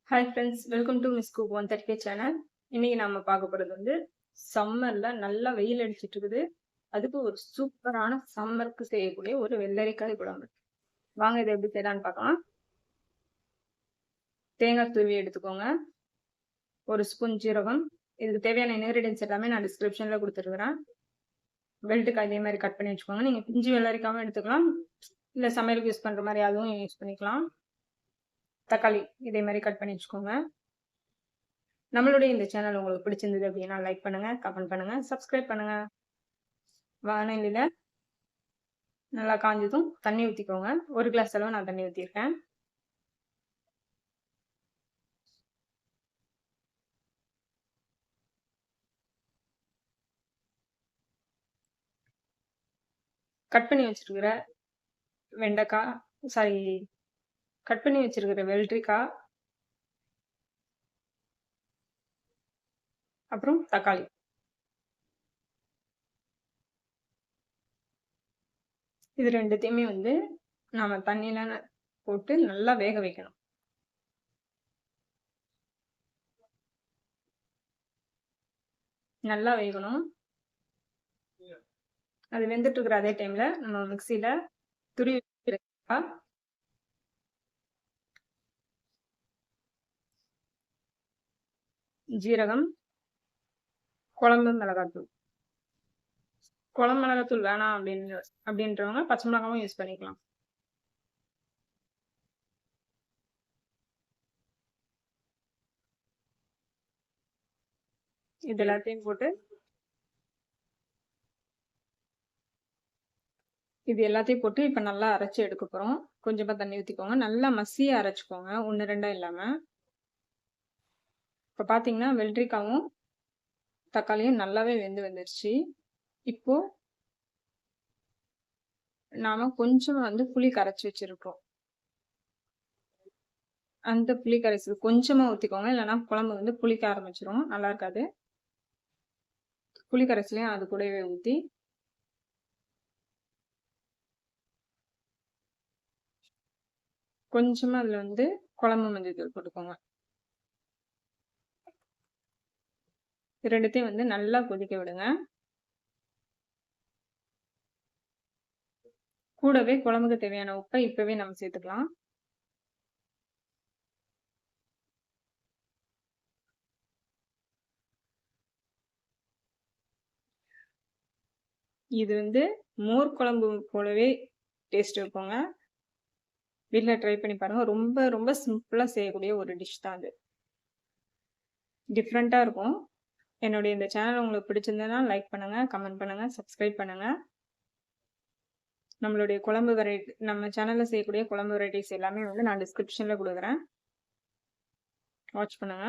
Hi friends, welcome to miss cook 135 channel. இன்னைக்கு நாம பார்க்க போறது சம்மர்ல நல்லா வெயில் அடிச்சிட்டு இருக்குது. அதுக்கு ஒரு சூப்பரான சம்மருக்கு செய்யக்கூடிய ஒரு வெள்ளரிக்காய் குழம்பு. வாங்க இதை எப்படி செய்யலாம்னு பார்க்கலாம். தேங்காய் துருவி எடுத்துக்கோங்க. ஒரு ஸ்பூன் ஜீரகம். இதுக்கு தேவையான இன்கிரீடியன்ஸ் எல்லாமே நான் டிஸ்கிரிப்ஷன்ல கொடுத்துருக்கிறேன். வெள்ளரிக்காய் இதே மாதிரி கட் பண்ணி வச்சுக்கோங்க. நீங்க பிஞ்சு வெள்ளரிக்காவும் எடுத்துக்கலாம், இல்ல சமையலுக்கு யூஸ் பண்ற மாதிரி அதுவும் யூஸ் பண்ணிக்கலாம். தக்காளி இதே மாதிரி கட் பண்ணி வச்சுக்கோங்க. நம்மளுடைய இந்த சேனல் உங்களுக்கு பிடிச்சிருந்தது அப்படின்னா லைக் பண்ணுங்க, கமெண்ட் பண்ணுங்க, சப்ஸ்கிரைப் பண்ணுங்க. வானலியில நல்லா காஞ்சதும் தண்ணி ஊற்றிக்கோங்க. 1 கிளாஸ் அளவு நான் தண்ணி ஊற்றிருக்கேன். கட் பண்ணி வச்சிருக்கிற வெண்டைக்காய், கட் பண்ணி வச்சிருக்கிற வெள்ளரிக்காய், அப்புறம் தக்காளி, இது ரெண்டுத்தையுமே நாம தண்ணியில போட்டு நல்லா வேக வைக்கணும். நல்லா வேகணும். அது வெந்துட்டு இருக்கிற அதே டைம்ல நம்ம மிக்சியில துருவி ஜீரகம், குழம்பு மிளகாத்தூள். குழம்பு மிளகாத்தூள் வேணாம் அப்படின்றவங்க பச்சை மிளகாவும் யூஸ் பண்ணிக்கலாம். இது எல்லாத்தையும் போட்டு இப்ப நல்லா அரைச்சு எடுக்க போறோம். கொஞ்சமா தண்ணி ஊத்திக்கோங்க. நல்லா மசிய அரைச்சுக்கோங்க, 1 2 இல்லாம. இப்ப பாத்தீங்கன்னா வெள்ளரிக்காவும் தக்காளியும் நல்லாவே வந்துருச்சு. இப்போ நாம கொஞ்சம் புளி கரைச்சு வச்சிருக்கோம். அந்த புளி கரைசல் கொஞ்சமா ஊத்திக்கோங்க, இல்லைன்னா குழம்பு புளிக்க ஆரம்பிச்சிரும், நல்லா இருக்காது. புளி கரைசலையும் அது கூடவே ஊத்தி கொஞ்சமா அதுல குழம்பு மஞ்சள் போட்டுக்கோங்க. ரெண்டுத்தையும் நல்லா கொதிக்க விடுங்க. கூடவே குழம்புக்கு தேவையான உப்பை இப்பவே நம்ம சேர்த்துக்கலாம். இது மோர் குழம்பு போலவே டேஸ்ட் இருக்குங்க. வீட்டில் ட்ரை பண்ணி பாருங்க. ரொம்ப ரொம்ப சிம்பிளா செய்யக்கூடிய ஒரு டிஷ் தான் அது. டிஃப்ரெண்டா இருக்கும். என்னுடைய இந்த சேனல் உங்களுக்கு பிடிச்சிருந்ததுன்னா லைக் பண்ணுங்க, கமெண்ட் பண்ணுங்க, சப்ஸ்கிரைப் பண்ணுங்க. நம்மளுடைய குழம்பு வெரைட்டி, நம்ம சேனல்ல செய்யக்கூடிய குழம்பு வெரைட்டிஸ் எல்லாமே நான் டிஸ்கிரிப்ஷன்ல கொடுக்குறேன், வாட்ச் பண்ணுங்க.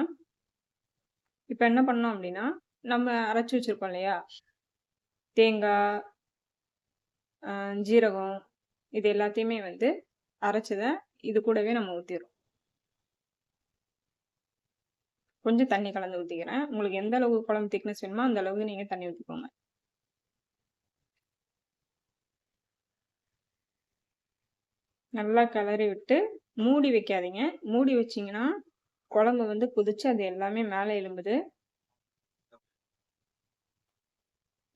இப்போ என்ன பண்ணோம் அப்படின்னா, நம்ம அரைச்சி வச்சிருக்கோம் இல்லையா, தேங்காய், ஜீரகம், இது எல்லாத்தையுமே அரைச்சதை இது கூடவே நம்ம ஊற்றிடுறோம். கொஞ்சம் தண்ணி கலந்து ஊற்றிக்கிறேன். உங்களுக்கு எந்த அளவுக்கு குழம்பு திக்னஸ் வேணுமோ அந்த அளவுக்கு நீங்கள் தண்ணி ஊற்றிக்கோங்க. நல்லா கிளறி விட்டு மூடி வைக்காதீங்க. மூடி வச்சிங்கன்னா குழம்பு கொதிச்சு அது எல்லாமே மேலே எழும்புது.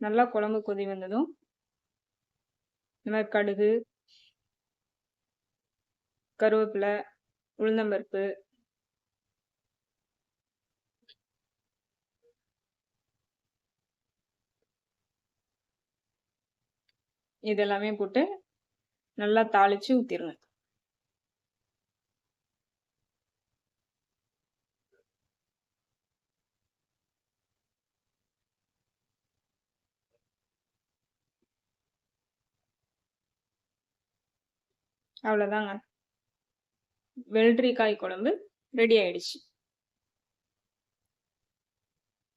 நல்லா குழம்பு கொதி வந்ததும் இந்த மாதிரி கடுகு, கருவேப்பிலை, உளுந்தம்பருப்பு, இதெல்லாமே போட்டு நல்லா தாளிச்சு ஊத்திடுங்க. அவ்வளவுதாங்க, வெள்ளரிக்காய் குழம்பு ரெடி ஆயிடுச்சு.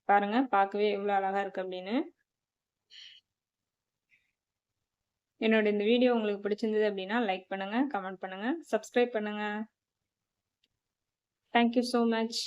பாருங்க, பார்க்கவே எவ்வளவு அழகா இருக்கு அப்படின்னு. என்னோட இந்த வீடியோ உங்களுக்கு பிடிச்சிருந்தது அப்படின்னா லைக் பண்ணுங்க, கமெண்ட் பண்ணுங்க, சப்ஸ்கிரைப் பண்ணுங்க. Thank you so much.